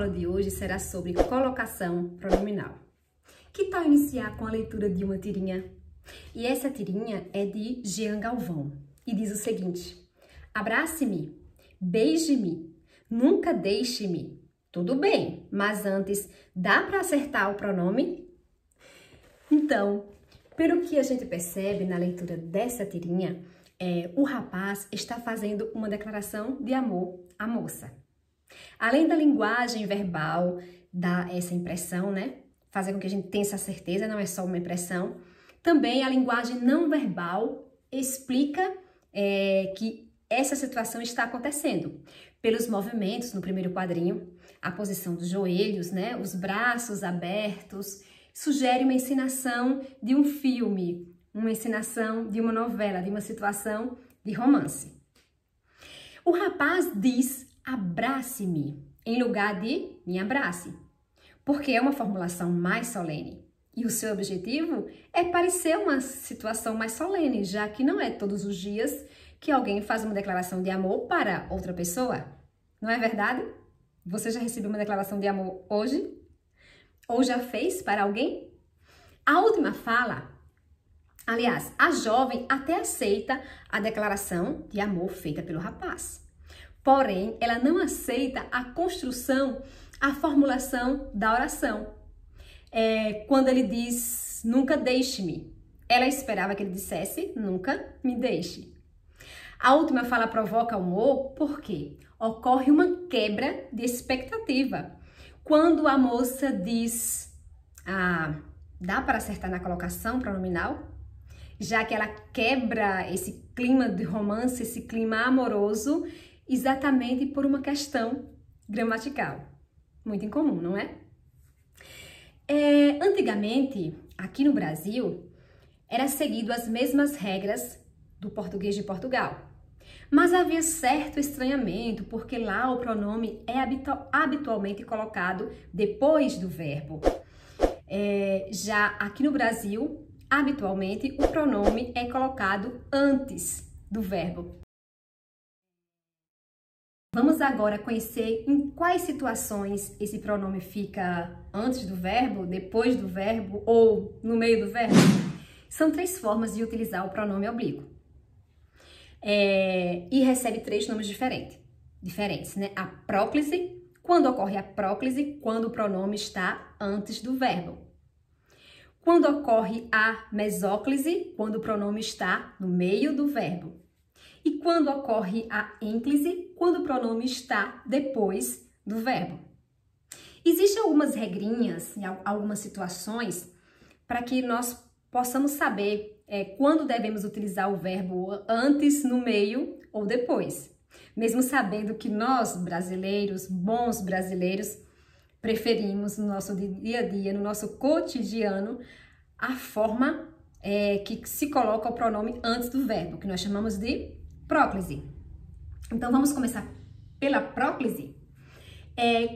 aula de hoje será sobre colocação pronominal. Que tal iniciar com a leitura de uma tirinha? E essa tirinha é de Jean Galvão e diz o seguinte: abrace-me, beije-me, nunca deixe-me. Tudo bem, mas antes, dá para acertar o pronome? Então, pelo que a gente percebe na leitura dessa tirinha, o rapaz está fazendo uma declaração de amor à moça. Além da linguagem verbal, dar essa impressão, né? Fazer com que a gente tenha essa certeza, não é só uma impressão. Também a linguagem não verbal explica que essa situação está acontecendo. Pelos movimentos no primeiro quadrinho, a posição dos joelhos, né? Os braços abertos, sugere uma encenação de um filme, uma encenação de uma novela, de uma situação de romance. O rapaz diz abrace-me em lugar de me abrace, porque é uma formulação mais solene. E o seu objetivo é parecer uma situação mais solene, já que não é todos os dias que alguém faz uma declaração de amor para outra pessoa. Não é verdade? Você já recebeu uma declaração de amor hoje? Ou já fez para alguém? A última fala, aliás, a jovem até aceita a declaração de amor feita pelo rapaz. Porém, ela não aceita a construção, a formulação da oração. Quando ele diz, nunca deixe-me, ela esperava que ele dissesse, nunca me deixe. A última fala provoca humor porque ocorre uma quebra de expectativa. Quando a moça diz, dá para acertar na colocação pronominal? Já que ela quebra esse clima de romance, esse clima amoroso, exatamente por uma questão gramatical. Muito incomum, não é? Antigamente, aqui no Brasil, era seguido as mesmas regras do português de Portugal. Mas havia certo estranhamento, porque lá o pronome é habitualmente colocado depois do verbo. Já aqui no Brasil, habitualmente, o pronome é colocado antes do verbo. Vamos agora conhecer em quais situações esse pronome fica antes do verbo, depois do verbo ou no meio do verbo. São 3 formas de utilizar o pronome oblíquo. E recebe 3 nomes diferentes, né? A próclise, quando ocorre a próclise, quando o pronome está antes do verbo. Quando ocorre a mesóclise, quando o pronome está no meio do verbo. E quando ocorre a ênclise, quando o pronome está depois do verbo. Existem algumas regrinhas, algumas situações, para que nós possamos saber quando devemos utilizar o verbo antes, no meio ou depois. Mesmo sabendo que nós, brasileiros, bons brasileiros, preferimos no nosso dia a dia, no nosso cotidiano, a forma que se coloca o pronome antes do verbo, que nós chamamos de próclise. Então, vamos começar pela próclise.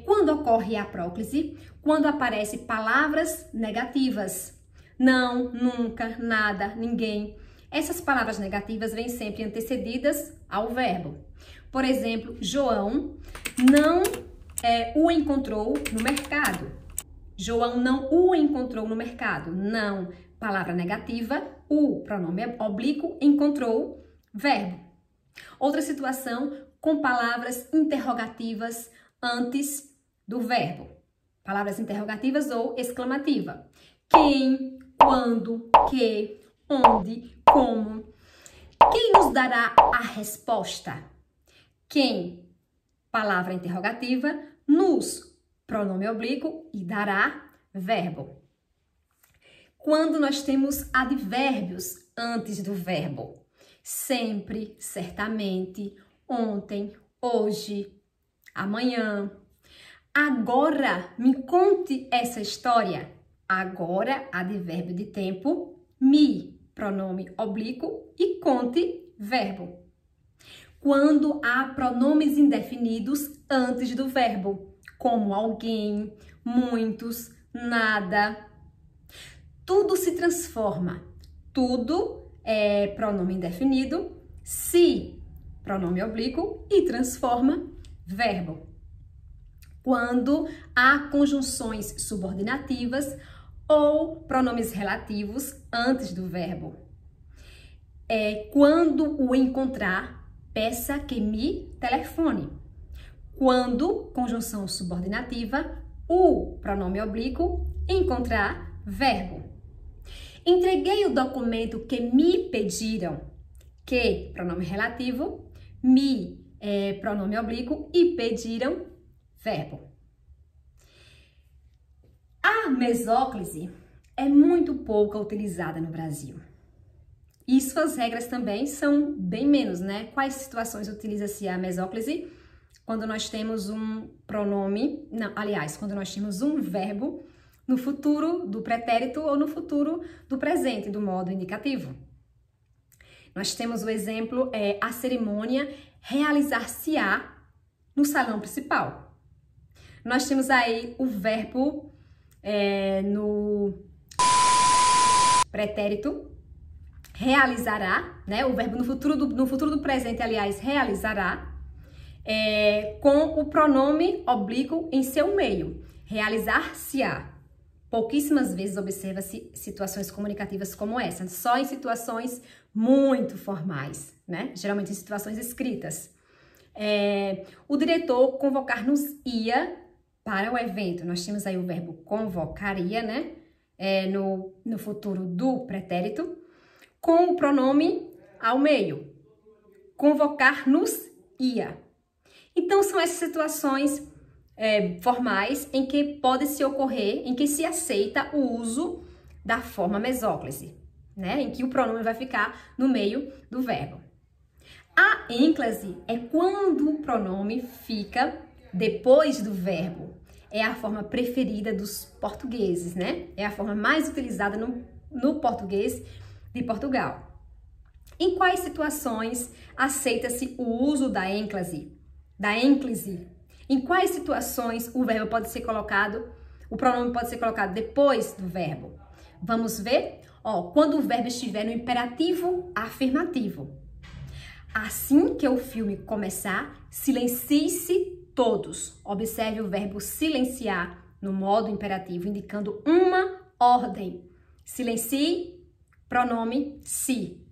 Quando ocorre a próclise? Quando aparecem palavras negativas. Não, nunca, nada, ninguém. Essas palavras negativas vêm sempre antecedidas ao verbo. Por exemplo, João não o encontrou no mercado. João não o encontrou no mercado. Não, palavra negativa, o pronome oblíquo encontrou, verbo. Outra situação com palavras interrogativas antes do verbo. Palavras interrogativas ou exclamativa. Quem, quando, que, onde, como. Quem nos dará a resposta? Quem, palavra interrogativa, nos, pronome oblíquo e dará, verbo. Quando nós temos advérbios antes do verbo. Sempre, certamente, ontem, hoje, amanhã. Agora, me conte essa história. Agora, advérbio de tempo, me, pronome oblíquo e conte, verbo. Quando há pronomes indefinidos antes do verbo, como alguém, muitos, nada. Tudo se transforma. Tudo é pronome indefinido, se, pronome oblíquo e transforma, verbo. quando há conjunções subordinativas ou pronomes relativos antes do verbo. Quando o encontrar, peça que me telefone. Quando, conjunção subordinativa, o pronome oblíquo, encontrar, verbo. Entreguei o documento que me pediram. Que, pronome relativo, me, pronome oblíquo e pediram, verbo. A mesóclise é muito pouco utilizada no Brasil. E suas regras também são bem menos, né? Quais situações utiliza-se a mesóclise? Quando nós temos um pronome, não, aliás, quando nós temos um verbo no futuro do pretérito ou no futuro do presente, do modo indicativo. Nós temos o exemplo, a cerimônia realizar-se-á no salão principal. Nós temos aí o verbo no pretérito, realizará, né? O verbo no futuro do presente, aliás, realizará, com o pronome oblíquo em seu meio, realizar-se-á. Pouquíssimas vezes observa-se situações comunicativas como essa, só em situações muito formais, né? Geralmente em situações escritas. O diretor convocar-nos-ia para o evento. Nós temos aí o verbo convocaria, né? No futuro do pretérito, com o pronome ao meio. Convocar-nos-ia. Então, são essas situações formais em que pode se ocorrer, em que se aceita o uso da forma mesóclise, né? Em que o pronome vai ficar no meio do verbo. A ênclase é quando o pronome fica depois do verbo. É a forma preferida dos portugueses, né? É a forma mais utilizada no português de Portugal. Em quais situações aceita-se o uso da ênclase? Em quais situações o verbo pode ser colocado, o pronome pode ser colocado depois do verbo? Vamos ver? Quando o verbo estiver no imperativo afirmativo. Assim que o filme começar, silencie-se todos. Observe o verbo silenciar no modo imperativo, indicando uma ordem. Silencie, pronome se.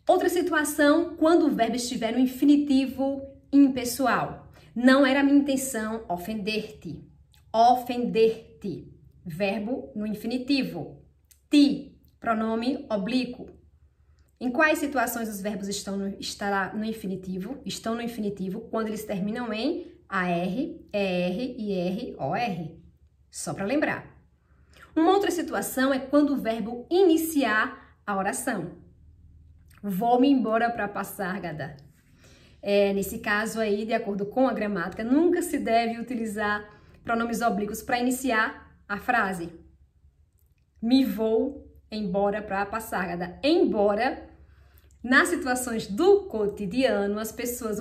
Outra situação, quando o verbo estiver no infinitivo impessoal. Não era minha intenção ofender-te. Ofender-te. Verbo no infinitivo. Ti, pronome oblíquo. Em quais situações os verbos estão no infinitivo? Estão no infinitivo quando eles terminam em AR, ER, IR, OR. Só para lembrar. Uma outra situação é quando o verbo iniciar a oração. Vou-me embora para Passárgada. Nesse caso aí, de acordo com a gramática, nunca se deve utilizar pronomes oblíquos para iniciar a frase. Me vou embora para Passárgada. Embora, nas situações do cotidiano, as pessoas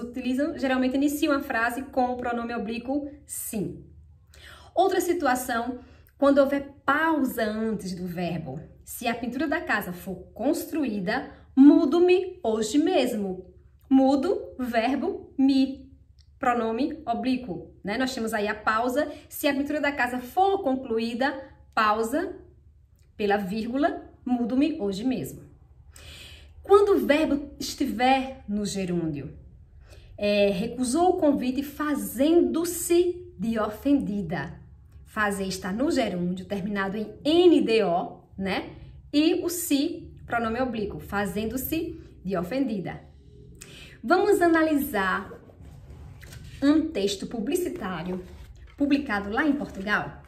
geralmente iniciam a frase com o pronome oblíquo sim. Outra situação, quando houver pausa antes do verbo. Se a pintura da casa for construída, mudo-me hoje mesmo. Mudo, verbo, me. Pronome oblíquo, né? Nós temos aí a pausa. Se a pintura da casa for concluída, pausa pela vírgula, mudo-me hoje mesmo. Quando o verbo estiver no gerúndio, recusou o convite fazendo-se de ofendida. Fazer está no gerúndio, terminado em NDO, né? E o se, pronome oblíquo, fazendo-se de ofendida. Vamos analisar um texto publicitário publicado lá em Portugal.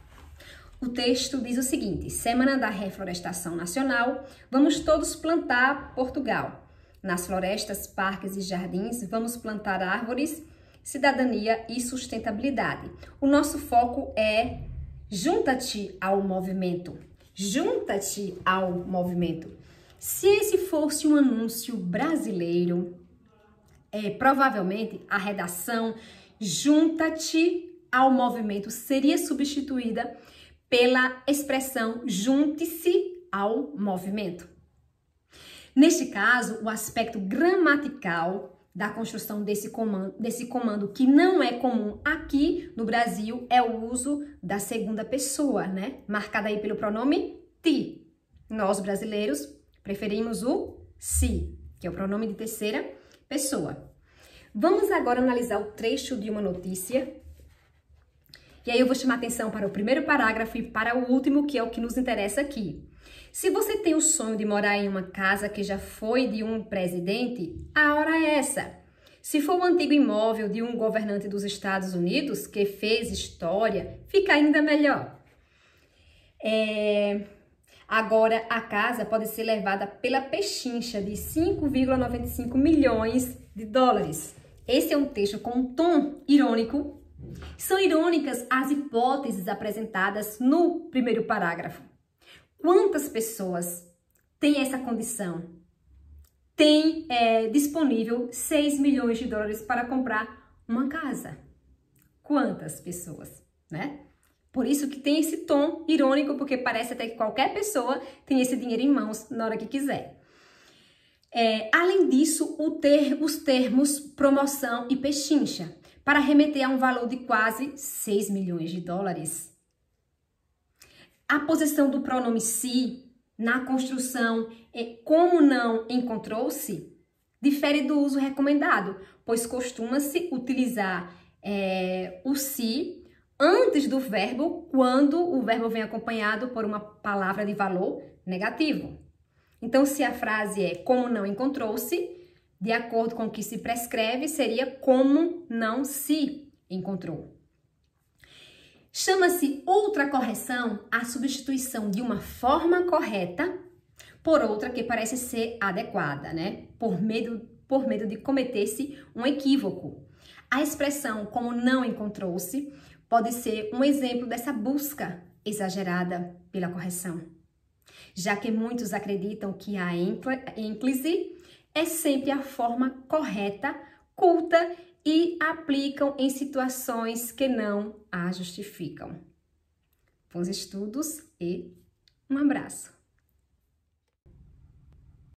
O texto diz o seguinte: Semana da Reflorestação Nacional, vamos todos plantar Portugal. Nas florestas, parques e jardins, vamos plantar árvores, cidadania e sustentabilidade. O nosso foco é junta-te ao movimento. Junta-te ao movimento. Se esse fosse um anúncio brasileiro, provavelmente a redação junta-te ao movimento seria substituída pela expressão junte-se ao movimento. Neste caso, o aspecto gramatical da construção desse comando que não é comum aqui no Brasil é o uso da segunda pessoa, né? Marcada aí pelo pronome ti. Nós, brasileiros, preferimos o si, que é o pronome de terceira pessoa. Vamos agora analisar o trecho de uma notícia. E aí eu vou chamar atenção para o primeiro parágrafo e para o último, que é o que nos interessa aqui. Se você tem o sonho de morar em uma casa que já foi de um presidente, a hora é essa. Se for o antigo imóvel de um governante dos Estados Unidos que fez história, fica ainda melhor. Agora, a casa pode ser levada pela pechincha de 5,95 milhões de dólares. Esse é um texto com um tom irônico. São irônicas as hipóteses apresentadas no primeiro parágrafo. Quantas pessoas têm essa condição? Tem disponível 6 milhões de dólares para comprar uma casa. Quantas pessoas, né? Por isso que tem esse tom irônico, porque parece até que qualquer pessoa tem esse dinheiro em mãos na hora que quiser. Além disso, os termos promoção e pechincha, para remeter a um valor de quase 6 milhões de dólares. A posição do pronome se na construção como não encontrou-se difere do uso recomendado, pois costuma-se utilizar o se antes do verbo quando o verbo vem acompanhado por uma palavra de valor negativo. Então, se a frase é como não encontrou-se, de acordo com o que se prescreve, seria como não se encontrou. Chama-se outra correção a substituição de uma forma correta por outra que parece ser adequada, né? Por medo de cometer-se um equívoco. A expressão como não encontrou-se pode ser um exemplo dessa busca exagerada pela correção, já que muitos acreditam que a ênclise é sempre a forma correta, culta e aplicam em situações que não a justificam. Bons estudos e um abraço!